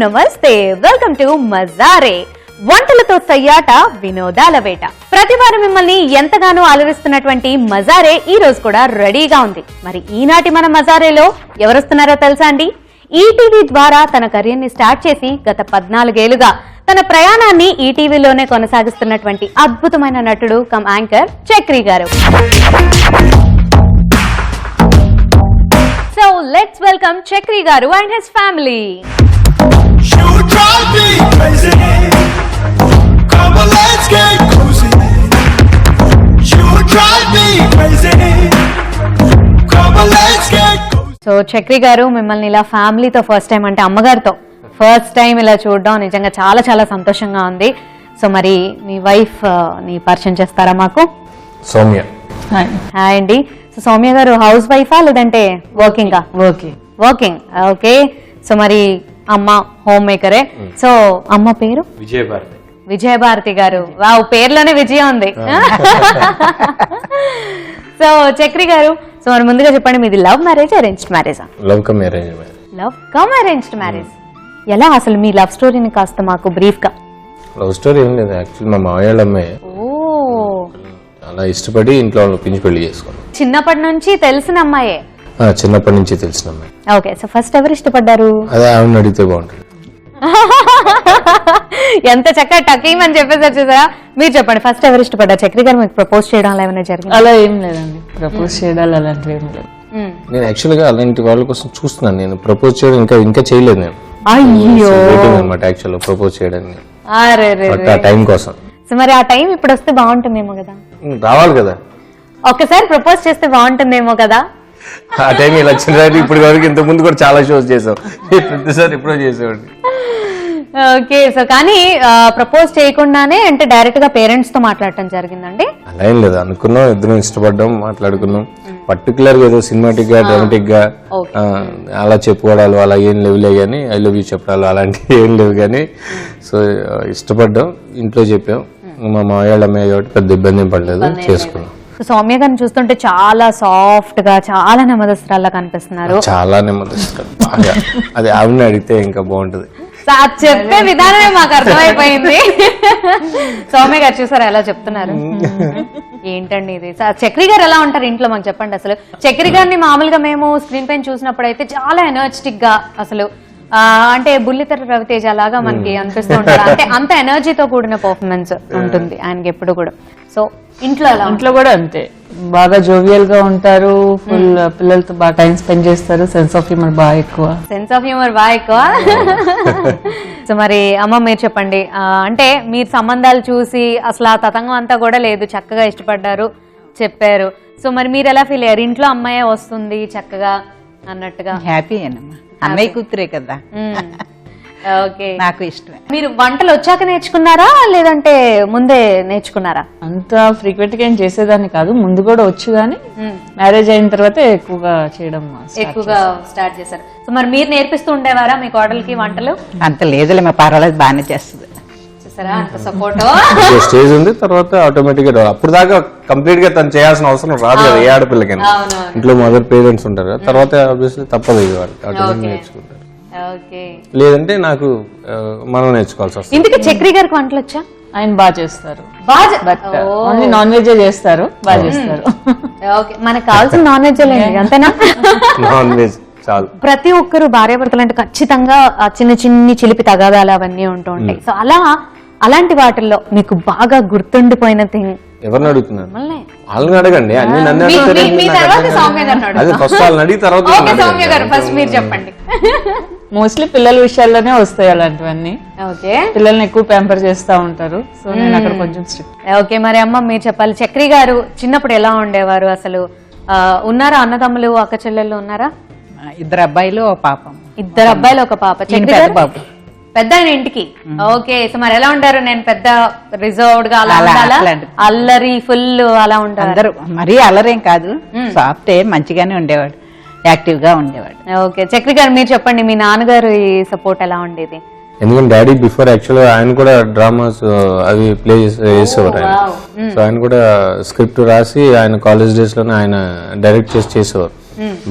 నమస్తే, welcome to మజారే. వంటలతో సయ్యాట, వినోదాల వేట. ప్రతి వారం మిమ్మల్ని ఎంతగానో అలరిస్తున్నటువంటి మజారే ఈ రోజు కూడా రెడీగా ఉంది. మరి ఈనాటి మన మజారేలో ఎవరొస్తున్నారో తెలుసా అండి? ఈటీవీ ద్వారా తన కెరీర్ ని స్టార్ట్ చేసి గత 14 ఏళ్లుగా తన ప్రయాణాన్ని ఈటీవీలోనే కొనసాగిస్తున్నటువంటి అద్భుతమైన నటుడు కమ్ యాంకర్ చక్రి గారు. సో లెట్స్ వెల్కమ్ చక్రి గారు and his family. You drive me crazy. Come on, let's get cozy. You drive me crazy. Come on, let's get cozy. So Chakri గారు, మిమ్మల్ని ఇలా ఫ్యామిలీతో ఫస్ట్ టైం, అంటే అమ్మగారితో ఫస్ట్ టైం ఇలా చూడడం నిజంగా చాలా చాలా సంతోషంగా ఉంది. సో మరి మీ వైఫ్ ని పరిచయం చేస్తారా మాకు? సౌమ్య. హాయ్ అండి. సో సౌమ్య గారు హౌస్ వైఫా లేదంటే వర్కింగా? వర్కింగ్. ఓకే. సో మరి అమ్మ హోమ్ మేకరే. సో అమ్మ పేరు విజయభారతి. విజయభారతి గారు. వావ్, పేర్లోనే విజయం ఉంది. సో చక్రి గారు, సో మరి ముందుగా చెప్పండి, మీది లవ్ మ్యారేజ్ అరేంజ్డ్ మ్యారేజా? Love come arrange marriage. Love come arranged marriage. ఎలా అసలు మీ లవ్ స్టోరీని కాస్త మాకు బ్రీఫ్ గా? లవ్ స్టోరీ ఏం లేదు, యాక్చువల్లీ మా మామయ్య అమ్మాయి అలా ఇష్టపడి ఇంట్లో ఒప్పించి పెళ్లి చేసుకున్నాం. చిన్నప్పటి నుంచి తెలిసిన అమ్మాయే? చిన్నప్పటి నుంచి తెలిసిన అమ్మాయి. ఓకే. సో ఫస్ట్ ఎవరు ఇష్టపడ్డారు? అదే ఆవిడని అడిగితే బాగుంటుంది. ఎంత చక్కగా టకీమ్ అని చెప్పేసారు చూసారా. మీరు చెప్పండి, ఫస్ట్ ఎవరు ఇష్టపడ్డారు? చక్రి గారు మీకు ప్రపోజ్ చేయడం అలా ఏమైనా జరిగింది? అలా ఏం లేదండి, ప్రపోజ్ చేయడాలు అలాంటివి ఏం లేదు. నేను యాక్చువల్ గా అలాంటి వాళ్ళ కోసం చూస్తున్నాను. నేను ప్రపోజ్ చేయడం ఇంకా చేయలేదు. నేను అయ్యో అనమాట యాక్చువల్ ప్రపోజ్ చేయడానికి ఆ టైం కోసం. సో మరి ఆ టైం ఇప్పుడు వస్తే బాగుంటుందేమో కదా? రావాలి కదా. ఒక్కసారి ప్రపోజ్ చేస్తే బాగుంటుందేమో కదా? ఆ టైం ఇలా వచ్చిన ఇప్పుడు వరకు ఇంత ముందు కూడా చాలా షోస్ చేసాం, ప్రతిసారి ఎప్పుడో చేసేవాడిని. ఓకే. సో కానీ ప్రపోజ్ చేయకుండానే అంటే డైరెక్ట్ గా పేరెంట్స్ తో మాట్లాడటం జరిగిందండి? అలా ఏం లేదు, అనుకున్నాం, ఇద్దరం ఇష్టపడ్డాం, మాట్లాడుకున్నాం. పర్టికులర్ గా ఏదో సినిమాటిక్ గా డ్రామాటిక్ గా అలా చెప్పుకోవడాలు అలా ఏం లేవులే కానీ, ఐ లవ్ యూ చెప్పడాలు అలాంటివి ఏం లేవు కానీ. సో ఇష్టపడ్డాం, ఇంట్లో చెప్పాం. మా మామయ్య అమ్మాయి కాబట్టి పెద్ద ఇబ్బంది ఏం పడలేదు, చేసుకున్నాం. సౌమ్య గారిని చూస్తుంటే చాలా సాఫ్ట్ గా, చాలా నెమ్మదస్తురాల్లా కనిపిస్తున్నారు. చాలా నెమ్మదస్తురాలు బాగా. అది ఆవిడని అడిగితే ఇంకా బాగుంటది. చెప్పే విధానమే మాకు అర్థమైపోయింది. సౌమ్య గారు చూసారా ఎలా చెప్తున్నారు? ఏంటండి ఇది? చక్రి గారు ఎలా ఉంటారు ఇంట్లో మాకు చెప్పండి అసలు. చక్రి గారిని మామూలుగా మేము స్క్రీన్ పైన చూసినప్పుడు అయితే చాలా ఎనర్జెటిక్ గా, అసలు అంటే బుల్లితెర రవితేజ లాగా మనకి అనిపిస్తూ ఉంటారు. అంటే అంత ఎనర్జీతో కూడిన పర్ఫార్మెన్స్ ఉంటుంది ఆయనకి ఎప్పుడు కూడా. సో ఇంట్లో కూడా అంతే, బాగా జోవియల్ గా ఉంటారు, ఫుల్ పిల్లలతో బాగా టైం స్పెండ్ చేస్తారు, సెన్స్ ఆఫ్ హ్యూమర్ బాగా ఎక్కువ. సో మరి అమ్మ మీరు చెప్పండి, అంటే మీరు సంబంధాలు చూసి అసలు ఆ తతంగం అంతా కూడా లేదు, చక్కగా ఇష్టపడ్డారు చెప్పారు. సో మరి మీరు ఎలా ఫీల్ అయ్యారు? ఇంట్లో అమ్మాయి వస్తుంది చక్కగా అన్నట్టుగా? హ్యాపీ అన్నమ్మా, అన్నయ్య కూతురే కదా. ఓకే, నాకు ఇష్టమే. మీరు వంటలు వచ్చాక నేర్చుకున్నారా లేదంటే ముందే నేర్చుకున్నారా? అంత ఫ్రీక్వెంట్ గా ఏం చేసేదాన్ని కాదు, ముందు కూడా వచ్చు కానీ మ్యారేజ్ అయిన తర్వాత ఎక్కువగా చేయడం స్టార్ట్ చేశారు. సో మరి మీరు నేర్పిస్తూ ఉండేవారా మీ కోడలికి వంటలు? అంత లేదులే, మా పర్వాలేదు, బాగానే చేస్తుంది. చూసారా అంత సపోర్ట్. స్టేజ్ ఉంది, తర్వాత ఆటోమేటిక్ గా అప్పుడు దాకా కంప్లీట్ గా తను చేయాల్సిన అవసరం రాదు కదా ఏ ఆడపిల్లకైనా. ఇంట్లో మదర్ పేరెంట్స్ ఉంటారు, తర్వాత ఆబ్వియస్లీ తప్పదు ఇది, వాళ్ళు ఆటోమేటిక్ నేర్చుకుంటారు. లేదంటే నాకు మనం నేర్చుకోవాల్సి వస్తుంది. ఇందుకే చక్రి గారికి వంటలు వచ్చా? ఆయన బాగా చేస్తారు, బట్ ఓన్లీ నాన్ వెజ్ చేస్తారు, బాగా చేస్తారు. మనకు కావాల్సిన నాన్ వెజ్ అంతేనా? నాన్ వెజ్ చాలు. ప్రతి ఒక్కరు భార్యాభర్తలు అంటే ఖచ్చితంగా చిన్న చిన్ని చిలిపి తగాదాలు అవన్నీ ఉంటూ ఉంటాయి. సో అలాంటి వాటిల్లో మీకు బాగా గుర్తుండిపోయిన థింగ్? ఎవరిని అడుగుతున్నారు? వాళ్ళని అడగండి, అన్ని నన్ను అదే ఫస్ట్ వాళ్ళని అడిగి తర్వాత చెప్పండి. మోస్ట్లీ పిల్లల విషయాల్లోనే వస్తాయి అలాంటివన్నీ. పిల్లల్ని ఎక్కువ ప్యాంపర్ చేస్తా ఉంటారు, సో నేను అక్కడ కొంచెం స్ట్రిక్ట్. ఓకే, మరి అమ్మ మీరు చెప్పాలి, చక్రి గారు చిన్నప్పుడు ఎలా ఉండేవారు అసలు? ఉన్నారా అన్నదమ్ములు, అక్క చెల్లెళ్ళు ఉన్నారా? 2 అబ్బాయిలు, 1 పాప. 2 అబ్బాయిలు 1 పాప. బాబు పెద్ద ఆయన ఇంటికి. ఓకే, సో మరి ఎలా ఉంటారు? నేను పెద్ద రిజర్వ్డ్ గా అలా అల్లరి ఫుల్ అలా ఉంటారు? అందరూ మరీ అల్లరేం కాదు, సాఫ్టే, మంచిగానే ఉండేవాడు. యాక్టివ్ గా ఉండేవాడు. ఓకే, చక్రి గారు మీరు చెప్పండి, మీ నాన్నగారు ఈ సపోర్ట్ ఎలా ఉండేది? ఎందుకంటే డాడీ బిఫోర్ యాక్చువల్గా ఆయన కూడా డ్రామాస్ అవి ప్లే చేసేవారు ఆయన. సో ఆయన కూడా స్క్రిప్ట్ రాసి ఆయన కాలేజ్ డేస్ లోనే ఆయన డైరెక్ట్ చేసేవారు.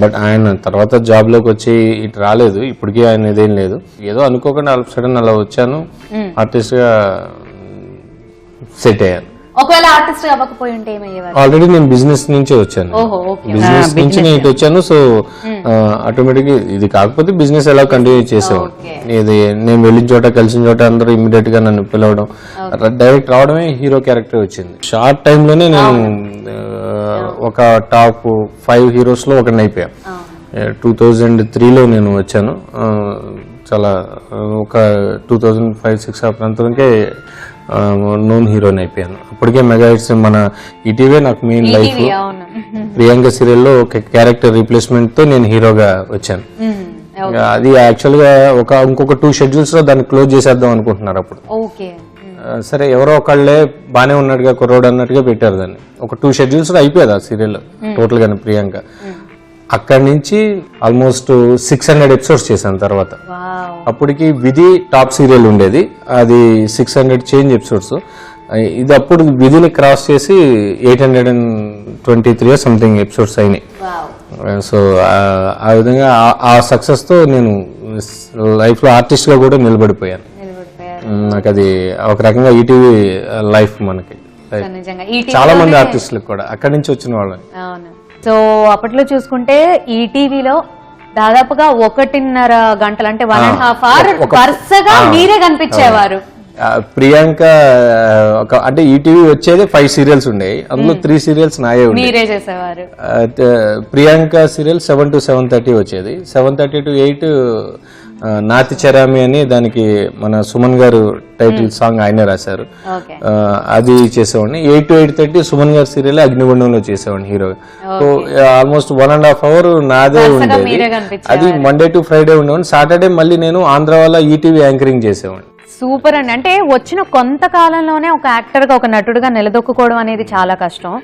బట్ ఆయన తర్వాత జాబ్ లోకి వచ్చి ఇటు రాలేదు, ఇప్పటికీ ఆయన ఇదేం లేదు. ఏదో అనుకోకుండా సడన్ అలా వచ్చాను, ఆర్టిస్ట్ గా సెట్ అయ్యాను. ఒకవేళ ఆర్టిస్ట్ అవ్వకపోయి ఉంటే ఏమయ్యేవారు? ఆల్రెడీ నేను బిజినెస్ నుంచే వచ్చాను, బిజినెస్ నుంచి నేను ఇటు వచ్చాను. సో ఆటోమేటిక్ ఇది కాకపోతే బిజినెస్ ఎలా కంటిన్యూ చేసేవాడు. ఇది నేను వెళ్ళిన చోట కలిసిన చోట అందరూ ఇమ్మీడియట్ గా నన్ను పిలవడం, డైరెక్ట్ రావడమే హీరో క్యారెక్టర్ వచ్చింది. షార్ట్ టైమ్ లోనే నేను ఒక టాప్ 5 హీరోస్ లో ఒకరిని అయిపోయా. 2003లో నేను వచ్చాను. చాలా ఒక 2005-06 ఆ ప్రాంతానికే నోన్ హీరోని అయిపోయాను. అప్పటికే మెగా హిట్స్ మన ఈటీవీ నాకు మెయిన్ లైఫ్. ప్రియాంక సీరియల్లో ఒక క్యారెక్టర్ రీప్లేస్మెంట్ తో నేను హీరోగా వచ్చాను. అది యాక్చువల్ గా ఇంకొక 2 షెడ్యూల్స్ లో దాన్ని క్లోజ్ చేసేద్దాం అనుకుంటున్నారు అప్పుడు. సరే ఎవరో ఒకళ్ళే బానే ఉన్నాడుగా కుర్రోడు అన్నట్టుగా పెట్టారు దాన్ని. ఒక 2 షెడ్యూల్స్ లో అయిపోయేది ఆ సీరియల్ టోటల్ గానే ప్రియాంక. అక్కడి నుంచి ఆల్మోస్ట్ 600 ఎపిసోడ్స్ చేశాను. తర్వాత అప్పటికి విధి టాప్ సీరియల్ ఉండేది, అది 600 చేంజ్ ఎపిసోడ్స్. ఇది అప్పుడు విధిని క్రాస్ చేసి 823 సంథింగ్ ఎపిసోడ్స్ అయినాయి. సో ఆ విధంగా ఆ సక్సెస్ తో నేను లైఫ్ లో ఆర్టిస్ట్ గా కూడా నిలబడిపోయాను. నాకు అది ఒక రకంగా ఈటీవీ లైఫ్ మనకి. చాలా మంది ఆర్టిస్టులకు కూడా అక్కడి నుంచి వచ్చిన వాళ్ళని. సో అప్పట్లో చూసుకుంటే ఈ టీవీలో దాదాపుగా 1.5 గంటలు అంటే 1.5 hours వరుసగా మీరే కనిపించేవారు. ప్రియాంక అంటే ఈటీవీ వచ్చేది 5 సీరియల్స్ ఉండేవి, అందులో 3 సీరియల్స్ నాయే మీరే చేసేవారు. ప్రియాంక సీరియల్ 7 to 7:30 వచ్చేది. 7:30 to 8 నాతి చరామి అని దానికి మన సుమన్ గారు టైటిల్ సాంగ్ ఆయనే రాశారు, అది చేసేవాడిని. 8 to 8:30 సుమన్ గారు సీరియల్ అగ్నిగుండంలో చేసేవాడిని హీరో. సో ఆల్మోస్ట్ 1.5 hours నాదే ఉండేది. అది మండే టు ఫ్రైడే ఉండేవాడిని. సాటర్డే మళ్ళీ నేను ఆంధ్ర వాళ్ళ ఈటీవీ యాంకరింగ్ చేసేవాడిని. సూపర్ అండి. అంటే వచ్చిన కొంతకాలంలోనే ఒక యాక్టర్ గా ఒక నటుడుగా నిలదొక్కుకోవడం అనేది చాలా కష్టం.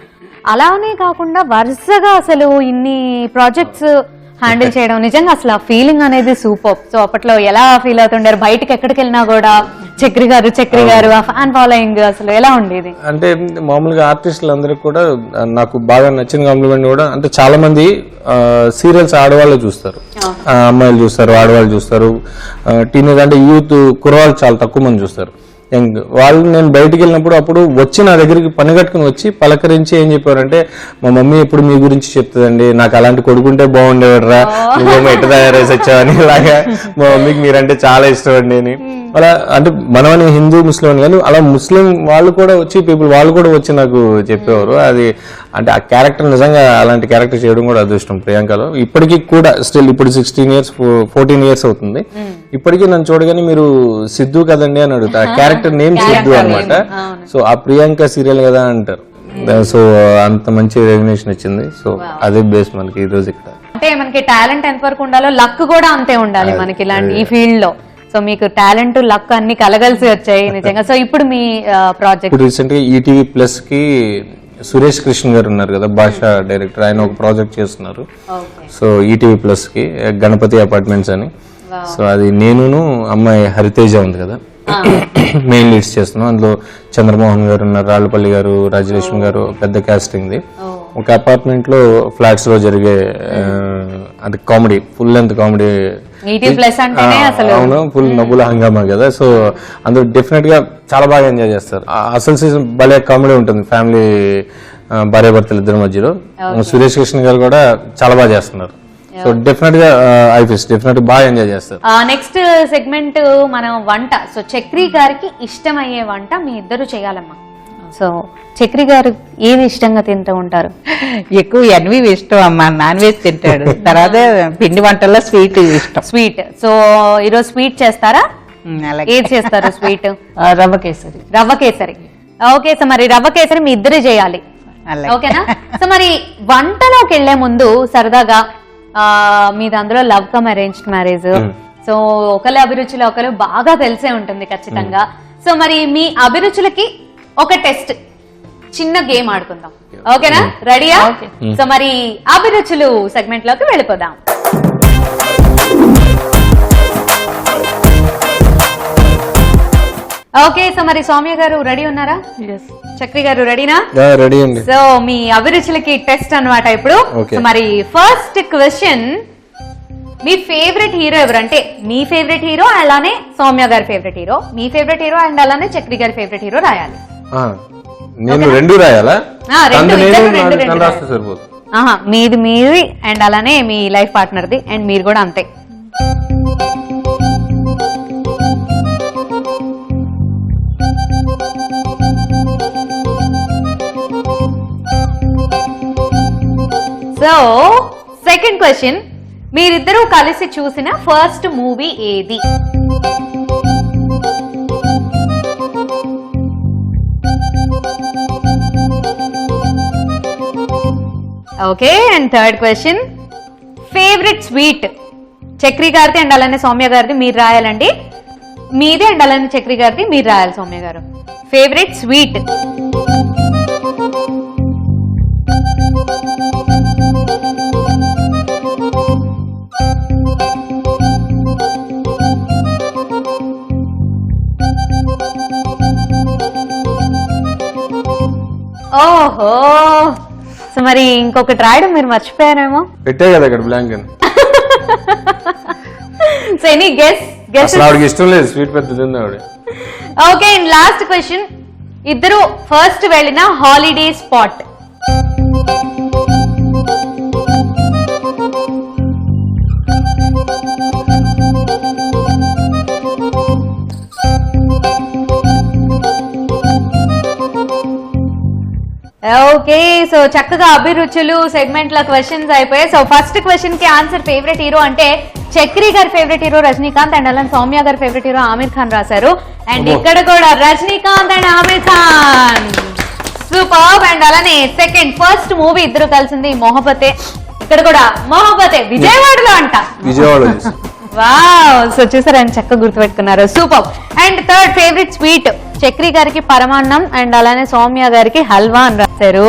అలానే కాకుండా వరుసగా అసలు ఇన్ని ప్రాజెక్ట్స్ హ్యాండిల్ చేయడం నిజంగా అసలు ఆ ఫీలింగ్ అనేది సూపర్. సో అప్పట్లో ఎలా ఫీల్ అవుతుండారు? బయటకి ఎక్కడికి వెళ్ళినా కూడా చక్రి గారు ఆ ఫ్యాన్ ఫాలోయింగ్ అసలు ఎలా ఉండేది? అంటే మామూలుగా ఆర్టిస్టులు అందరికి కూడా నాకు బాగా నచ్చిన కాంప్లిమెంట్ కూడా, అంటే చాలా మంది సీరియల్స్ ఆడవాళ్ళు చూస్తారు, అమ్మాయిలు చూస్తారు, ఆడవాళ్ళు చూస్తారు, టీనేజ్ అంటే యూత్ కుర్రవాళ్ళు చాలా తక్కువ మంది చూస్తారు. వాళ్ళు నేను బయటికి వెళ్ళినప్పుడు అప్పుడు వచ్చి నా దగ్గరికి పని కట్టుకుని వచ్చి పలకరించి ఏం చెప్పారంటే, మా మమ్మీ ఎప్పుడు మీ గురించి చెప్తుందండి, నాకు అలాంటి కొడుకుంటే బాగుండేవాడరా, నువ్వేమో ఎట్ట తయారేసి వచ్చావని. ఇలాగా మా మమ్మీకి మీరంటే చాలా ఇష్టం అండి అని. అలా అంటే మనమని హిందూ ముస్లిం అని కానీ అలా ముస్లిం వాళ్ళు కూడా వచ్చి వాళ్ళు కూడా వచ్చి నాకు చెప్పేవారు. అది అంటే ఆ క్యారెక్టర్ నిజంగా అలాంటి క్యారెక్టర్ చేయడం కూడా అదృష్టం ప్రియాంకలో. ఇప్పటికీ కూడా స్టిల్ ఇప్పుడు 14 years అవుతుంది. ఇప్పటికీ నన్ను చూడగానే మీరు సిద్ధు కదండి అని అడుగుతా. ఆ క్యారెక్టర్ నేమ్ సిద్ధు అనమాట. సో ఆ ప్రియాంక సీరియల్ కదా అంటారు. సో అంత మంచి రెగ్యులేషన్ వచ్చింది. సో అదే బేస్ మనకి ఈ రోజు ఇక్కడ. అంటే మనకి టాలెంట్ ఎంత వరకు ఉండాలో లక్ కూడా అంతే ఉండాలి మనకి ఇలాంటి ఈ ఫీల్డ్ లో. సో మీకు టాలెంట్ లక్ అన్ని కలగలిసి వచ్చాయి నిజంగా. సో ఇప్పుడు మీ ప్రాజెక్ట్ రీసెంట్ గా ఈటీవీ ప్లస్ కి సురేష్ కృష్ణ గారు ఉన్నారు కదా, భాషా డైరెక్టర్, ఆయన ఒక ప్రాజెక్ట్ చేస్తున్నారు. సో ఈటీవీ ప్లస్ కి గణపతి అపార్ట్మెంట్స్ అని. సో అది నేను అమ్మాయి హరితేజ ఉంది కదా, మెయిన్ లీడ్స్ చేస్తున్నాం. అందులో చంద్రమోహన్ గారు ఉన్నారు, రాళ్ళపల్లి గారు, రాజలక్ష్మి గారు, పెద్ద కాస్టింగ్ ది. ఒక అపార్ట్మెంట్ లో ఫ్లాట్స్ లో జరిగే అంటే కామెడీ, ఫుల్ లెంత్ కామెడీ. అవును, ఫుల్ నవ్వుల హంగామా కదా. సో అందులో డెఫినెట్ గా చాలా బాగా ఎంజాయ్ చేస్తారు. అసలు సీజన్ భలే కామెడీ ఉంటుంది ఫ్యామిలీ భార్యాభర్తలు ఇద్దరి మధ్యలో. సురేష్ కృష్ణ గారు కూడా చాలా బాగా చేస్తున్నారు. సో డెఫినెట్ గా డెఫినెట్ బాగా ఎంజాయ్ చేస్తారు. నెక్స్ట్ సెగ్మెంట్ మనం వంట. సో చక్రి గారికి ఇష్టమయ్యే వంట మీ ఇద్దరు చేయాలమ్మా. సో చక్రి గారు ఏది ఇష్టంగా తింటూ ఉంటారు? ఎక్కువ ఎన్వి ఇష్టం అమ్మా, నాన్ వెజ్ తింటాడు. తర్వాత పిండి వంటల్లో స్వీట్ ఇష్టం. స్వీట్. సో ఈరోజు స్వీట్ చేస్తారా? ఏది చేస్తారు స్వీట్? రవ్వ కేసరి. రవ్వ కేసరి. ఓకే. సో మరి రవ్వ కేసరి మీ ఇద్దరే చేయాలి, ఓకేనా? సో మరి వంటలోకి వెళ్లే ముందు సరదాగా మీది అందులో love come arranged marriage. So ఒకరి అభిరుచులు ఒకరు బాగా తెలిసే ఉంటుంది ఖచ్చితంగా. సో మరి మీ అభిరుచులకి ఒక టెస్ట్. చిన్న గేమ్ ఆడుకుందాం. ఓకేనా? రెడీయా? సో మరి అభిరుచులు సెగ్మెంట్ లోకి వెళ్ళిపోదాం. ఓకే, సో మరి సౌమ్య గారు రెడీ ఉన్నారా? చక్రి గారు రెడీనా? రెడీ అండి. సో మీ అభిరుచులకి టెస్ట్ అన్నమాట ఇప్పుడు. Okay. సో మరి ఫస్ట్ క్వశ్చన్, మీ ఫేవరెట్ హీరో ఎవరు? అంటే మీ ఫేవరెట్ హీరో, అలానే సౌమ్య గారి favourite hero, me favourite hero and అలానే చక్రి గారి ఫేవరెట్ హీరో రాయాలి. నేను రెండు రాయాలా? రెండు రాస్తే సరిపోతుంది. మీది అండ్ అలానే మీ లైఫ్ పార్ట్నర్ది అండ్ మీరు కూడా అంతే. సో సెకండ్ క్వశ్చన్, మీరిద్దరూ కలిసి చూసిన ఫస్ట్ మూవీ ఏది? Okay, and third question, favourite sweet Chakri గారిది అండ్ అలానే సౌమ్య గారిది మీరు రాయాలండి. మీది అండ్ అలానే చక్రి గారిది మీరు రాయాలి సౌమ్య గారు. Favourite sweet. ఓహో, సో మరి ఇంకొకటి రాయడం మీరు మర్చిపోయారేమో. పెట్టే కదా ఇక్కడ బ్లాంక్ అని. So any guess? ఆవిడకి ఇష్టం లేదు స్వీట్ పెద్ద తింది ఆవిడ. ఓకే, అండ్ లాస్ట్ క్వశ్చన్, ఇద్దరు ఫస్ట్ వెళ్ళిన హాలిడే స్పాట్. ఓకే, సో చక్కగా అభిరుచులు సెగ్మెంట్ లో క్వశ్చన్స్ అయిపోయాయి. సో ఫస్ట్ క్వశ్చన్ కి ఆన్సర్ ఫేవరెట్ హీరో అంటే చక్రి గారి ఫేవరెట్ హీరో రజనీకాంత్ అండ్ అలానే సౌమ్య గారి ఫేవరెట్ హీరో ఆమిర్ ఖాన్ రాశారు. అండ్ ఇక్కడ కూడా Rajinikanth and Aamir Khan super. And అలానే ఫస్ట్ మూవీ ఇద్దరు కలిసింది మొహబతే. ఇక్కడ కూడా మొహబతే విజయవాడలో అంట. విజయవాడ. వావ్, సో చూసారు ఆయన చక్కగా గుర్తుపెట్టుకున్నారు. Super. And third favourite sweet Chakri గారికి పరమాన్నం అండ్ అలానే సౌమ్య గారికి హల్వా అని రాశారు.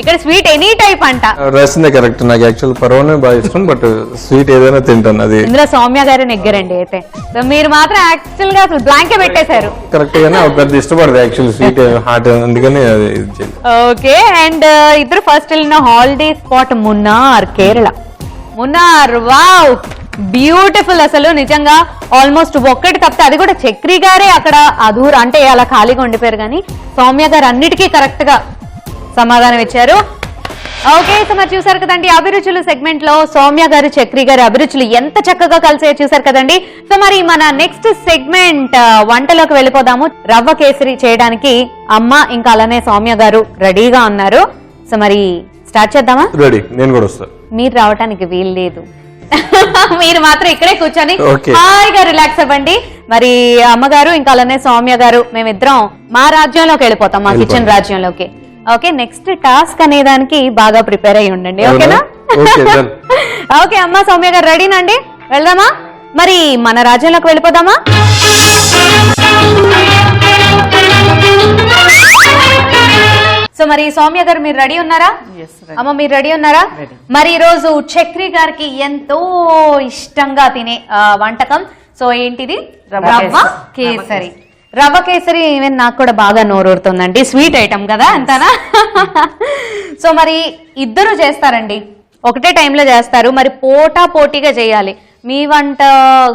ఇక్కడ స్వీట్ ఎనీ టైప్ అంట. రాసిందే కరెక్ట్. నాకు యాక్చువల్ పరమాన్నం బాగా ఇష్టం, బట్ స్వీట్ ఏదైనా తింటాను. అది ఇందులో సౌమ్య గారే నెగ్గరండి. అయితే సో మీరు మాత్రం యాక్చువల్ గా అసలు బ్లాంకే పెట్టేశారు. కరెక్ట్ గానే పెద్ద ఇష్టపడదు యాక్చువల్ స్వీట్ హాట్, అందుకని అది. ఓకే, అండ్ ఇద్దరు ఫస్ట్ వెళ్ళిన holiday spot Munnar, Kerala. Munnar, wow, beautiful. అసలు నిజంగా ఆల్మోస్ట్ ఒక్కటి తప్పితే అది కూడా చక్రి గారే అక్కడ అధూర అంటే అలా ఖాళీగా ఉండిపోయారు, కానీ సౌమ్య గారు అన్నిటికీ కరెక్ట్ గా సమాధానం ఇచ్చారు. ఓకే, సో మరి చూసారు కదండి అభిరుచులు సెగ్మెంట్ లో సౌమ్య గారు చక్రి గారి అభిరుచులు ఎంత చక్కగా కలిసే చూసారు కదండి. సో మరి మన నెక్స్ట్ సెగ్మెంట్ వంటలోకి వెళ్ళిపోదాము. రవ్వ కేసరి చేయడానికి అమ్మ ఇంకా అలానే సౌమ్య గారు రెడీగా ఉన్నారు. సో మరి స్టార్ట్ చేద్దామా? రెడీ. నేను కూడా వస్తా. మీరు రావటానికి వీలు లేదు, మీరు మాత్రం ఇక్కడే కూర్చొని Okay. హాయిగా రిలాక్స్ అవ్వండి. మరి అమ్మగారు ఇంకా అలానే సౌమ్య గారు మేమిద్దరం మా రాజ్యంలోకి వెళ్ళిపోతాం, మా కిచెన్ రాజ్యంలోకి. ఓకే, నెక్స్ట్ టాస్క్ అనే దానికి బాగా ప్రిపేర్ అయ్యి ఉండండి. ఓకేనా? ఓకే, అమ్మ సౌమ్య గారు రెడీనండి? వెళ్దామా? మరి మన రాజ్యంలోకి వెళ్ళిపోదామా? సో మరి సౌమ్య గారు మీరు రెడీ ఉన్నారా? అమ్మ మీరు రెడీ ఉన్నారా? మరి ఈ రోజు చక్రి గారికి ఎంతో ఇష్టంగా తినే వంటకం. సో ఏంటిది? రవ్వ కేసరి. రవ్వ కేసరి ఈవెన్ నాకు కూడా బాగా నోరూరుతుందండి. స్వీట్ ఐటమ్ కదా అంతానా? సో మరి ఇద్దరు చేస్తారండి, ఒకటే టైంలో చేస్తారు. మరి పోటీగా చేయాలి. మీ వంట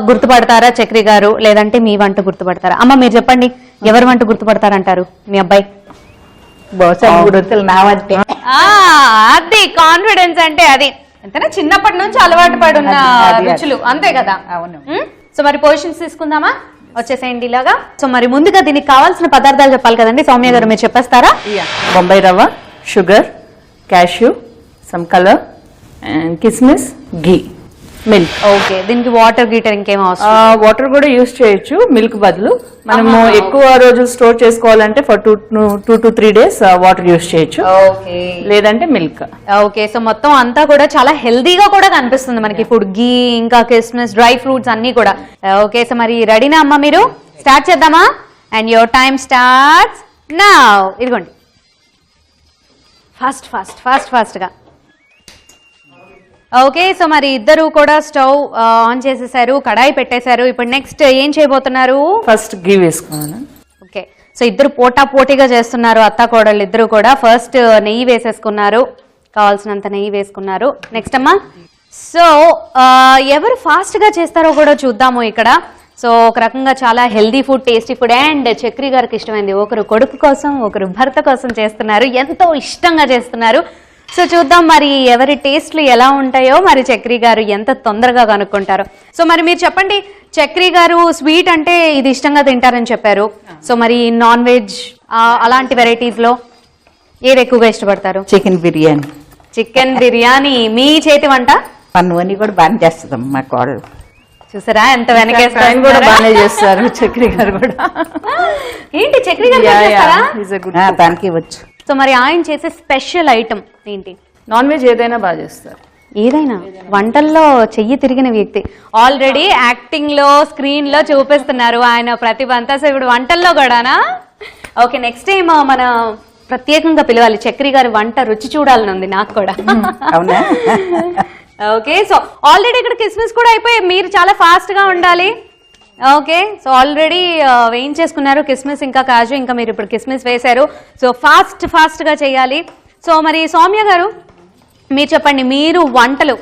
గుర్తుపడతారా చక్రి గారు, లేదంటే మీ వంట గుర్తుపడతారా? అమ్మ మీరు చెప్పండి, ఎవరి వంట గుర్తుపడతారంటారు మీ అబ్బాయి? అది కాన్ఫిడెన్స్ అంటే అది ఎంతైనా చిన్నప్పటి నుంచి అలవాటు పడున్న రుచులు, అంతే కదా? అవును. సో మరి పొజిషన్స్ తీసుకుందామా? వచ్చేసేయండి ఇలాగా. సో మరి ముందుగా దీనికి కావాల్సిన పదార్థాలు చెప్పాలి కదండి సౌమ్య గారు, మీరు చెప్పేస్తారా? బొంబాయి రవ్వ, sugar, cashew, some colour and కిస్మిస్, ఘీ, మిల్క్. ఓకే, దీనికి వాటర్ గీటర్ ఇంకేం అవసరం? వాటర్ కూడా యూస్ చేయొచ్చు మిల్క్ బదులు. మనము ఎక్కువ రోజులు స్టోర్ చేసుకోవాలంటే for 2 to 3 days water use చేయొచ్చు, ఓకే, లేదంటే మిల్క్. ఓకే, సో మొత్తం అంతా కూడా చాలా హెల్దీగా కూడా కనిపిస్తుంది మనకి. ఫుడ్, ఘీ, ఇంకా కిస్మిస్, డ్రై ఫ్రూట్స్ అన్ని కూడా. ఓకే, సో మరి రెడీనా అమ్మ? మీరు స్టార్ట్ చేద్దామా? And your time starts now. ఇదిగోండి. ఫాస్ట్గా. ఓకే, సో మరి ఇద్దరు కూడా స్టవ్ ఆన్ చేసేసారు, కడాయి పెట్టేశారు. ఇప్పుడు నెక్స్ట్ ఏం చేయబోతున్నారు? ఫస్ట్ గీ వేసుకోవాలి. ఓకే, సో ఇద్దరు పోటీగా చేస్తున్నారు అత్త కోడళ్ళు ఇద్దరు కూడా. ఫస్ట్ నెయ్యి వేసేసుకున్నారు, కావాల్సినంత నెయ్యి వేసుకున్నారు. నెక్స్ట్ అమ్మా, సో ఎవరు ఫాస్ట్గా చేస్తారో కూడా చూద్దాము ఇక్కడ. సో ఒక రకంగా చాలా healthy food, tasty food and Chakri గారికి ఇష్టమైంది. ఒకరు కొడుకు కోసం, ఒకరు భర్త కోసం చేస్తున్నారు, ఎంతో ఇష్టంగా చేస్తున్నారు. సో చూద్దాం మరి ఎవరి టేస్ట్లు ఎలా ఉంటాయో, మరి చక్రి గారు ఎంత తొందరగా కనుక్కుంటారో. సో మరి మీరు చెప్పండి, చక్రి గారు స్వీట్ అంటే ఇది ఇష్టంగా తింటారని చెప్పారు. సో మరి నాన్ వెజ్ అలాంటి వెరైటీస్ లో ఏది ఎక్కువగా ఇష్టపడతారు? చికెన్ బిర్యానీ. చికెన్ బిర్యానీ మీ చేతి వంట? పన్నువన్నీ కూడా బాగా చేస్తుందమ్మా మా కోడలు. చూసారా ఎంత ఆయన కూడా వెనకేస్తారు. బాగానే చేస్తారు చక్రి గారు కూడా. ఏంటి చక్రి గారు చేస్తారా? దానికి వచ్చు. సో మరి ఆయన చేసే స్పెషల్ ఐటమ్ ఏంటి? నాన్ వెజ్ ఏదైనా బాగా చేస్తారు. ఏదైనా వంటల్లో చెయ్యి తిరిగిన వ్యక్తి. ఆల్రెడీ యాక్టింగ్ లో, స్క్రీన్ లో చూపిస్తున్నారు ఆయన ప్రతిభ అంతా. సో ఇప్పుడు వంటల్లో కూడానా? ఓకే, నెక్స్ట్ టైం మన ప్రత్యేకంగా పిలవాలి, చక్రి గారి వంట రుచి చూడాలని ఉంది నాకు కూడా. అవునా? ఓకే, సో ఆల్రెడీ ఇక్కడ కిస్మిస్ కూడా అయిపోయి, మీరు చాలా ఫాస్ట్ గా ఉండాలి. ఓకే, సో ఆల్రెడీ వేయించేసుకున్నారు కిస్మిస్ ఇంకా కాజు, ఇంకా మీరు ఇప్పుడు కిస్మిస్ వేశారు. సో ఫాస్ట్ గా చేయాలి. సో మరి సౌమ్య గారు మీరు చెప్పండి, మీరు వంటలు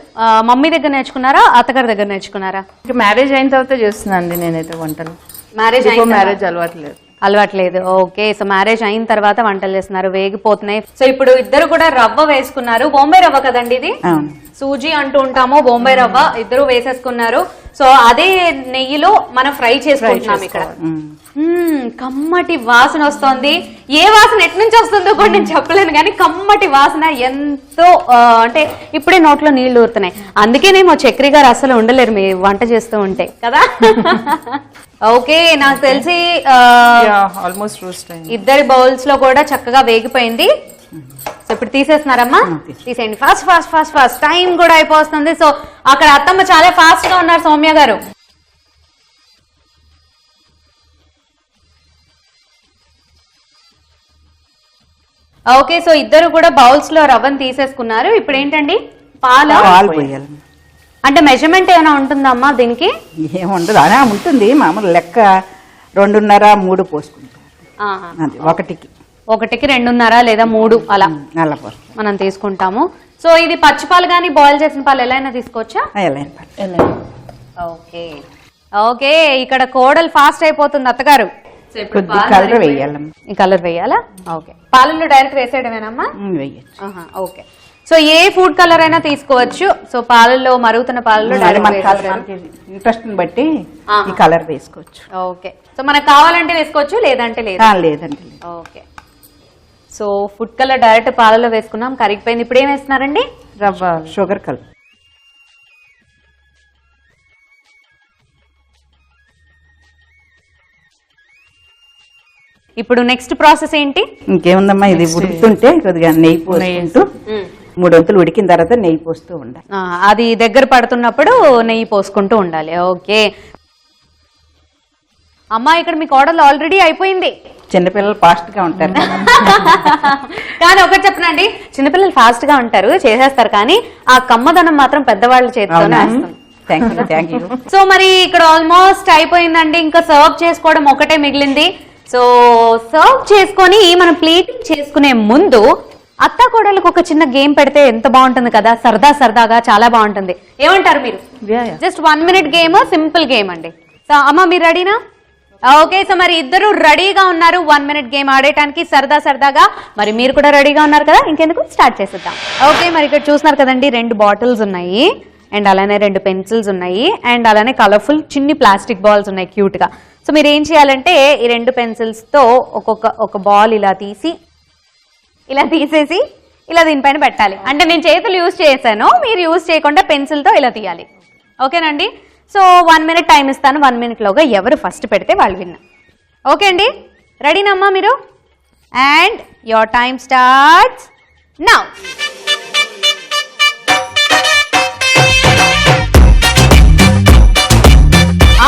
మమ్మీ దగ్గర నేర్చుకున్నారా, అత్తగారి దగ్గర నేర్చుకున్నారా? మ్యారేజ్ అయిన తర్వాత చేస్తున్నాను నేనైతే వంటలు. మ్యారేజ్ మ్యారేజ్ అలవాట్లేదు. అలవాట్లేదు. ఓకే, సో మ్యారేజ్ అయిన తర్వాత వంటలు చేస్తున్నారు, వేగిపోతున్నాయి. సో ఇప్పుడు ఇద్దరు కూడా రవ్వ వేసుకున్నారు. బొంబాయి రవ్వ కదండి ఇది? సూజీ అంటూ ఉంటాము, బొంబాయి రవ్వ ఇద్దరు వేసేసుకున్నారు. సో అదే నెయ్యిలో మనం ఫ్రై చేసుకుంటున్నాం ఇక్కడ. కమ్మటి వాసన వస్తోంది. ఏ వాసన ఎటు నుంచి వస్తుందో కూడా నేను చెప్పలేను, కానీ కమ్మటి వాసన ఎంతో, అంటే ఇప్పుడే నోట్లో నీళ్లు ఊరుతున్నాయి. అందుకేనేమో చక్రి గారు అసలు ఉండలేరు మీ వంట చేస్తూ ఉంటే కదా. ఓకే, నాకు తెలిసి ఆల్మోస్ట్ రోస్ట్ అయింది. ఇద్దరి బౌల్స్ లో కూడా చక్కగా వేగిపోయింది. సో ఇప్పుడు తీసేస్తున్నారమ్మా, తీసేయండి. ఫాస్ట్ టైం కూడా అయిపోతుంది. సో అక్కడ అత్తమ్మ చాలా ఫాస్ట్ గా ఉన్నారు సౌమ్య గారు. ఓకే, సో ఇద్దరు కూడా బౌల్స్ లో రవ్వను తీసేసుకున్నారు. ఇప్పుడు ఏంటండి, పాలు పోయాలి. అంటే మెజర్మెంట్ ఏమైనా ఉంటుందమ్మా దీనికి? ఏముండదు, అలా ఉంటుంది. మామూలు లెక్క 2.5-3 పోసుకుంటారు. అది ఒకటికి 2.5 లేదా 3 అలా అలా పోస్తాం మనం తీసుకుంటాము. సో ఇది పచ్చి పాలు కానీ బాయిల్ చేసిన పాలు ఎలా అయినా తీసుకోవచ్చా? ఓకే ఓకే, ఇక్కడ కోడలు ఫాస్ట్ అయిపోతుంది అత్తగారు. కలర్ వేయాలమ్మా. ఈ కలర్ వేయాలా? ఓకే, పాలల్లో డైరెక్ట్ వేసేయడమేనమ్మా? వేయచ్చు. ఓకే, సో ఏ ఫుడ్ కలర్ అయినా తీసుకోవచ్చు. సో పాలల్లో, మరుగుతున్న పాలల్లో ఇంట్రెస్ట్ బట్టి ఈ కలర్ వేసుకోవచ్చు. ఓకే, సో మనకు కావాలంటే వేసుకోవచ్చు, లేదంటే లేదు. లేదండి. Okay, so food colour direct పాలలో వేసుకున్నాం, కరిగిపోయింది. ఇప్పుడు ఏం వేస్తున్నారండి? రవ్వ, షుగర్ కలర్. ఇప్పుడు నెక్స్ట్ ప్రాసెస్ ఏంటి? ఇంకేముందమ్మా, ఇది ఉడుకుతుంటే కొద్దిగా నెయ్యి పోసుకుంటూ 3 వంతులు ఉడికిన తర్వాత నెయ్యి పోస్తూ ఉండాలి. అది దగ్గర పడుతున్నప్పుడు నెయ్యి పోసుకుంటూ ఉండాలి. ఓకే అమ్మా, ఇక్కడ మీ కోడలు ఆల్రెడీ అయిపోయింది. చిన్నపిల్లలు ఫాస్ట్ గా ఉంటారు కానీ ఒకటి చెప్పనండి, చిన్నపిల్లలు ఫాస్ట్ గా ఉంటారు, చేసేస్తారు, కానీ ఆ కమ్మదనం మాత్రం పెద్దవాళ్ళ చేతితోనే వస్తుంది. Thank you. సో మరి ఇక్కడ ఆల్మోస్ట్ అయిపోయిందండి, ఇంకా సర్వ్ చేసుకోవడం ఒకటే మిగిలింది. సో సర్వ్ చేసుకొని మనం ప్లేటింగ్ చేసుకునే ముందు అత్త కోడలకు ఒక చిన్న గేమ్ పెడితే ఎంత బాగుంటుంది కదా, సరదాగా చాలా బాగుంటుంది. ఏమంటారు మీరు? Just 1 minute game, simple game అండి. సో అమ్మ మీరు రెడీనా? ఓకే, సో మరి ఇద్దరు రెడీగా ఉన్నారు 1 minute గేమ్ ఆడేటానికి సరదాగా. మరి మీరు కూడా రెడీగా ఉన్నారు కదా, ఇంకెందుకు స్టార్ట్ చేసేద్దాం. ఓకే, మరి ఇక్కడ చూస్తున్నారు కదండి, 2 బాటిల్స్ ఉన్నాయి, అండ్ అలానే 2 పెన్సిల్స్ ఉన్నాయి, అండ్ అలానే కలర్ఫుల్ చిన్ని ప్లాస్టిక్ బాల్స్ ఉన్నాయి క్యూట్ గా. సో మీరు ఏం చేయాలంటే ఈ 2 పెన్సిల్స్ తో ఒక బాల్ ఇలా తీసేసి ఇలా దీనిపైన పెట్టాలి. అంటే నేను చేతులు యూజ్ చేశాను, మీరు యూజ్ చేయకుండా పెన్సిల్ తో ఇలా తీయాలి. ఓకేనండి? సో 1 minute టైం ఇస్తాను, 1 minute లోగా ఎవరు ఫస్ట్ పెడితే వాళ్ళు విన్నా. ఓకే అండి, రెడీనమ్మా మీరు? And your time starts now.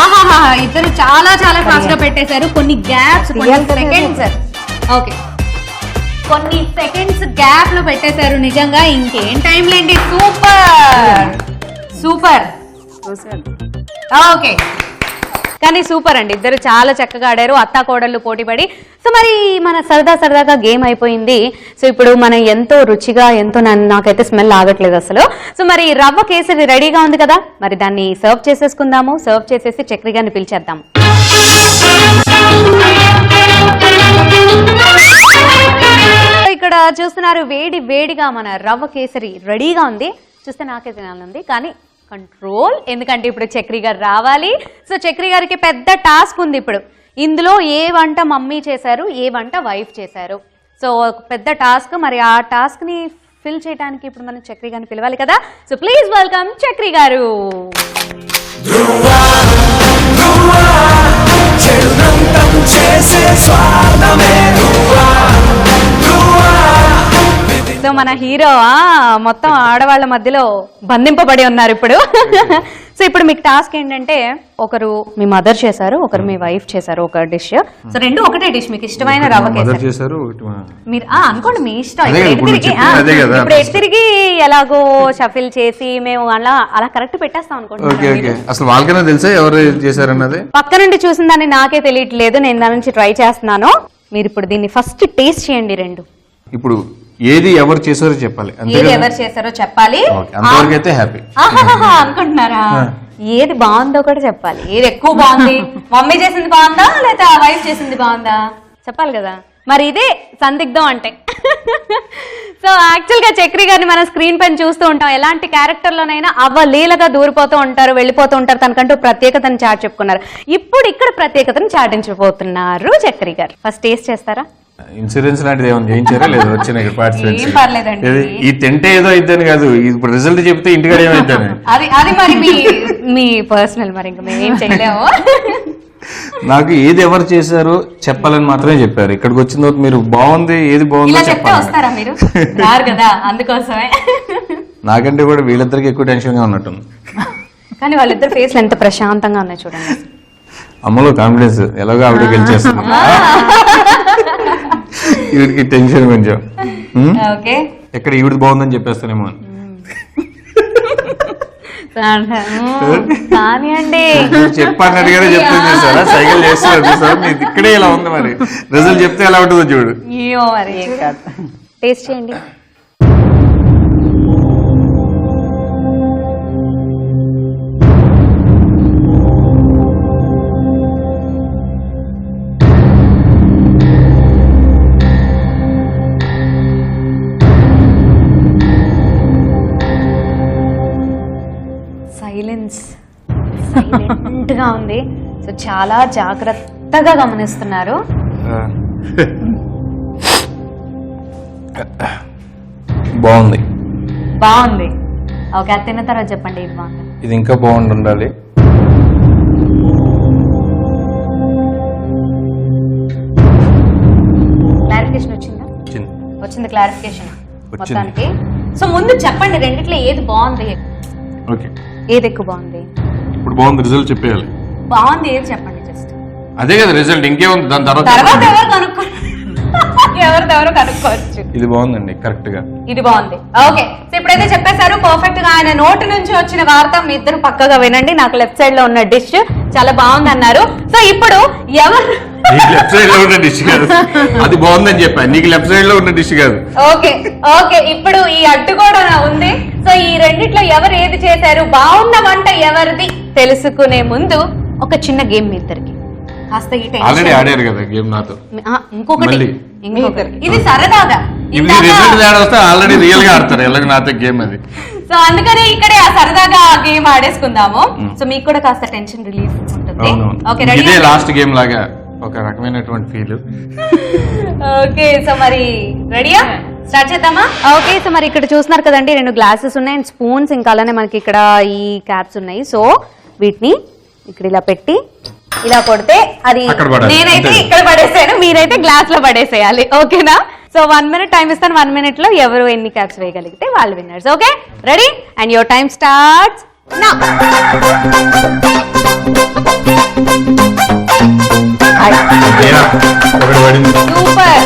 ఆహాహా, ఇద్దరు చాలా ఫాస్ట్ గా పెట్టేశారు. కొన్ని గ్యాప్స్, కొన్ని సెకండ్స్. ఓకే కొన్ని సెకండ్స్ గ్యాప్ లో పెట్టేశారు నిజంగా. ఇంకేం టైం లేండి. Super super. ఓకే, కానీ సూపర్ అండి, ఇద్దరు చాలా చక్కగా ఆడారు, అత్తా కోడళ్ళు పోటీపడి. సో మరి మన సరదాగా గేమ్ అయిపోయింది. సో ఇప్పుడు మనం ఎంతో రుచిగా ఎంతో నాకైతే స్మెల్ ఆగట్లేదు అసలు. సో మరి రవ్వ కేసరి రెడీగా ఉంది కదా, మరి దాన్ని సర్వ్ చేసేసుకుందాము. సర్వ్ చేసేసి చక్రి గారిని పిలిచేద్దాం. ఇక్కడ చూస్తున్నారు వేడిగా మన రవ్వ కేసరి రెడీగా ఉంది. చూస్తే నాకే తినాలనుంది, కానీ కంట్రోల్, ఎందుకంటే ఇప్పుడు చక్రి గారు రావాలి. సో చక్రి గారికి పెద్ద టాస్క్ ఉంది ఇప్పుడు. ఇందులో ఏ వంట మమ్మీ చేశారు, ఏ వంట వైఫ్ చేశారు. సో పెద్ద టాస్క్. మరి ఆ టాస్క్ ని ఫిల్ చేయడానికి ఇప్పుడు మనం చక్రి గారిని పిలవాలి కదా. సో ప్లీజ్ వెల్కమ్ చక్రి గారు. సో మన హీరో మొత్తం ఆడవాళ్ళ మధ్యలో బంధింపబడి ఉన్నారు ఇప్పుడు. సో ఇప్పుడు మీకు టాస్క్ ఏంటంటే, ఒకరు మీ మదర్ చేశారు, ఒకరు మీ వైఫ్ చేశారు ఒక డిష్. సో రెండు ఒకటే డిష్, మీకు ఇష్టమైన రవ్వ కేసరి మీరు అనుకోండి, మీ ఇష్టం. ఇప్పుడు ఎత్తిరిగి ఎలాగో షఫిల్ చేసి మేము అలా కరెక్ట్ పెట్టేస్తాం అనుకుంటున్నాం. అసలు వాళ్ళకైనా తెలుసా ఎవరు చేశారన్నది? పక్క నుండి చూసిన దాన్ని నాకే తెలియట్లేదు, నేను దాని నుంచి ట్రై చేస్తున్నాను. మీరు ఇప్పుడు దీన్ని ఫస్ట్ టేస్ట్ చేయండి. రెండు ఇప్పుడు ఏది ఎవరు చేశారో చెప్పాలి, ఏది ఎవరు చేశారో చెప్పాలి. అంతవరకైతే హ్యాపీ అనుకుంటున్నారా? ఏది బాగుందో కూడా చెప్పాలి. ఏది ఎక్కువ బాగుంది, మమ్మీ చేసింది బాగుందా లేదా వైఫ్ చేసింది బాగుందా చెప్పాలి కదా. మరి ఇదే సందిగ్ధం అంటే. సో యాక్చువల్ గా చక్రి గారిని మనం స్క్రీన్ పైన చూస్తూ ఉంటాం, ఎలాంటి క్యారెక్టర్ లోనైనా అవలీలగా దూరిపోతూ ఉంటారు, వెళ్ళిపోతూ ఉంటారు, తనకంటూ ప్రత్యేకతను చాటి చెప్పుకున్నారు. ఇప్పుడు ఇక్కడ ప్రత్యేకతను చాటించబోతున్నారు చక్రి గారు. ఫస్ట్ టేస్ట్ చేస్తారా? ఇన్సూరెన్స్ లాంటిది ఏమైనా చేయించారా లేదు వచ్చిన ఏం పర్లేదండి. ఈ తింటే ఏదో అయిద్దని కాదు, ఇప్పుడు రిజల్ట్ చెప్తే ఇంటికాడ ఏమైద్దని. అది మరి మీ పర్సనల్, మరి ఇంకా మేము ఏం చేయలేము. నాకు ఏది ఎవరు చేశారో చెప్పాలని మాత్రమే చెప్పారు. ఇక్కడికి వచ్చిన తర్వాత మీరు బాగుంది ఏది బాగుందో చెప్పాలి. వస్తారా మీరు? రారు కదా, అందుకోసమే. నాకంటే కూడా వీళ్ళిద్దరికి ఎక్కువ టెన్షన్ గా ఉన్నట్టుంది. కానీ వాళ్ళిద్దరు ఫేస్ ఎంత ప్రశాంతంగా ఉన్నాయి చూడండి. అమ్మలో కాన్ఫిడెన్స్ ఎలాగో ఆవిడ గెలిచేస్తుంది, ఈవిడికి టెన్షన్ కొంచెం. ఎక్కడ ఈవిడ బాగుందని చెప్పేస్తానేమో అని. కానివ్వండి, చెప్పన్నట్టుగానే చెప్తుంది చూసారా, సైకిల్ చేస్తున్నారు చూసారా, మీరు ఇక్కడే ఇలా ఉంది. మరి రిజల్ట్ చెప్తే ఎలా ఉంటుందో చూడు. మరి టేస్ట్ చేయండి. సైలెంట్ గా ఉంది. సో చాలా జాగ్రత్తగా గమనిస్తున్నారు. బాగుంది. ఓకే, అది తిన్న తర్వాత చెప్పండి ఇది బాగుంది. ఇది ఇంకా బాగుండాలి. క్లారిఫికేషన్ వచ్చింది క్లారిఫికేషన్ మొత్తానికి. సో ముందు చెప్పండి, రెండిట్లో ఏది బాగుంది, ఏది ఎక్కువ బాగుంది? ఇప్పుడు బాగుంది, రిజల్ట్ చెప్పేయాలి. బాగుంది ఏది చెప్పండి జస్ట్. అదే కదా రిజల్ట్, ఇంకేముంది దాని తర్వాత ఎవరిదెవరో కనుక్కోవచ్చు. ఇది బాగుందండి, కరెక్ట్ గా ఇది బాగుంది. ఓకే, సో ఇప్పుడైతే చెప్పేశారు పర్ఫెక్ట్ గా. ఆయన నోటి నుంచి వచ్చిన వార్త మీ ఇద్దరు పక్కగా వినండి. నాకు లెఫ్ట్ సైడ్ లో ఉన్న డిష్ చాలా బాగుంది అన్నారు. సో ఇప్పుడు ఎవరు లెఫ్ట్ సైడ్ లో ఉన్న డిష్ కాదు, అది బాగుందని చెప్పాను, నీకు లెఫ్ట్ సైడ్ లో ఉన్న డిష్ కాదు. ఓకే ఇప్పుడు ఈ అడ్డు కూడా ఉంది. సో ఈ రెండిట్లో ఎవరు ఏది చేశారు, బాగున్న వంట ఎవరిది తెలుసుకునే ముందు ఒక చిన్న గేమ్ మీ ఇద్దరికి. కాస్త ఆల్రెడీ ఆడారు కదా గేమ్ నాతో. ఇంకొకటి ఇది సరదాగా ఆల్రెడీ రియల్ గా ఆడతారు ఎలాగ నాతో గేమ్ అది. సో అందుకనే ఇక్కడే ఆ సరదాగా గేమ్ ఆడేసుకుందాము. సో మీకు కూడా కాస్త టెన్షన్ రిలీఫ్ ఉంటుంది. ఓకే, ఇదే లాస్ట్ గేమ్ లాగా ఒక రకమైనటువంటి ఫీల్. ఓకే, సో మరి రెడీయా? స్టార్ట్ చేద్దామా? ఓకే, సో మరి ఇక్కడ చూస్తున్నారు కదండి, 2 గ్లాసెస్ ఉన్నాయి అండ్ స్పూన్స్, ఇంకా అలానే మనకి ఇక్కడ ఈ క్యాప్స్ ఉన్నాయి. సో వీటిని ఇక్కడ ఇలా పెట్టి ఇలా కొడితే అది నేనైతే ఇక్కడ పడేసాను, మీరైతే గ్లాస్ లో పడేసేయాలి. ఓకేనా? సో 1 minute టైం ఇస్తాను. 1 minute లో ఎవరు ఎన్ని క్యాప్స్ వేయగలిగితే వాళ్ళు winners. Okay, ready? And your time starts now. Super.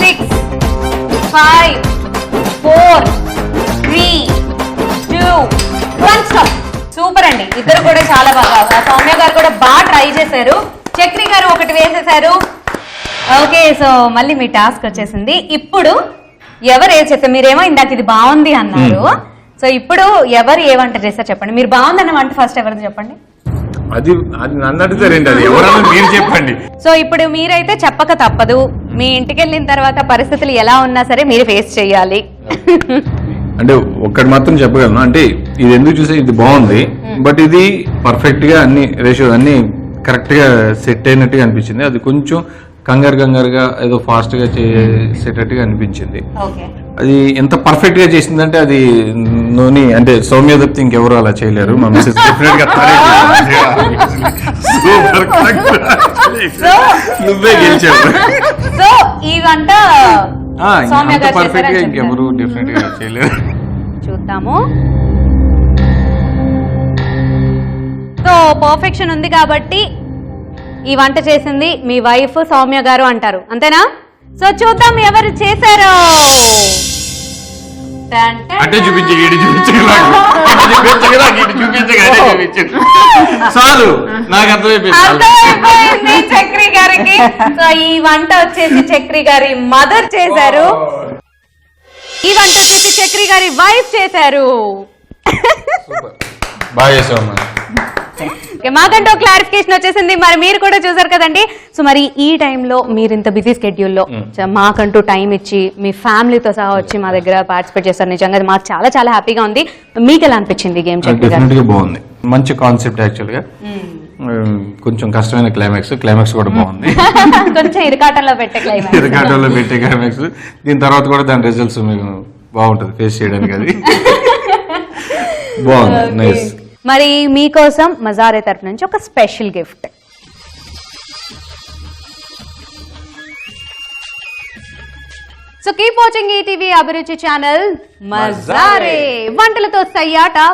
6, 5, 4, 3, 2, 1 stop. Super అండి, ఇద్దరు కూడా చాలా బాగా. సౌమ్య గారు కూడా బాగా ట్రై చేశారు, చక్రి గారు ఒకటి వేసేశారు. ఓకే, సో మళ్ళీ మీ టాస్క్ వచ్చేసింది. ఇప్పుడు ఎవరు ఏది చేస్తారు? మీరేమో ఇందాక ఇది బాగుంది అన్నారు, సో ఇప్పుడు ఎవరు ఏ వంట చేస్తారు చెప్పండి. మీరు బాగుందన్న వంట ఫస్ట్ ఎవరిది చెప్పండి. అది అది నన్ను అడుగుతారేంటి, అది ఎవరన్నా మీరు చెప్పండి. సో ఇప్పుడు మీరైతే చెప్పక తప్పదు, మీ ఇంటికి వెళ్ళిన తర్వాత పరిస్థితులు ఎలా ఉన్నా సరే మీరు ఫేస్ చేయాలి. అంటే ఒక్కటి మాత్రం చెప్పగలను, అంటే ఇది ఎందుకు చూసే ఇది బాగుంది, బట్ ఇది పర్ఫెక్ట్ గా అన్ని రేషియో అన్ని కరెక్ట్ గా సెట్ అయినట్టుగా అనిపించింది. అది కొంచెం కంగారుగా ఏదో ఫాస్ట్ గా చేసేటట్టుగా అనిపించింది. ఓకే, అది ఎంత పర్ఫెక్ట్ గా చేసిందంటే అది నోని అంటే సౌమ్య తప్పితే ఇంకెవరు అలా చేయలేరు. మా మిస్సెస్ డెఫినెట్ గా సూపర్ నువ్వే గెలిచావు. సో ఈ వంట సౌమ్య గారు పర్ఫెక్ట్ గా చేశారని ఇంకెవరు డెఫినెట్ గా చేయలేరు. చూద్దాము. సో పర్ఫెక్షన్ ఉంది కాబట్టి ఈ వంట చేసింది మీ వైఫ్ సౌమ్య గారు అంటారు, అంతేనా? సో చూద్దాం ఎవరు చేశారో. అటే చూపించే చాలు, నాకు అర్థమైపోయింది చక్రి గారికి. సో ఈ వంట వచ్చేసి చక్రి గారి మదర్ చేశారు, ఈ వంట వచ్చేసి చక్రి గారి వైఫ్ చేశారు. బాగా చేసావు. మాకంటూ క్లారిఫికేషన్ వచ్చేసింది. మరి మీరు కూడా చూసారు కదండి. సో మరి ఈ టైంలో మీరు ఇంత బిజీ స్కెడ్యూల్లో మాకంటూ టైం ఇచ్చి మీ ఫ్యామిలీతో సహా వచ్చి మా దగ్గర పార్టిసిపేట్ చేస్తారు, నిజంగా మాకు చాలా చాలా హ్యాపీగా ఉంది. మీకు ఎలా అనిపించింది గేమ్? డెఫినెట్ గా బాగుంది, మంచి కాన్సెప్ట్ యాక్చువల్ గా. కొంచెం కష్టమైన క్లైమాక్స్ కూడా బాగుంది. కొంచెం ఇరకాటంలో పెట్టే క్లైమాక్స్. దీని తర్వాత కూడా దాని రిజల్ట్స్ మీకు బాగుంటుంది ఫేస్ చేయడానికి. అది బాగుంది, నైస్. మరి మీకోసం మజారే తరఫు నుంచి ఒక special gift. So keep watching ETV అభిరుచి ఛానల్. మజారే వంటలతో సయ్యాట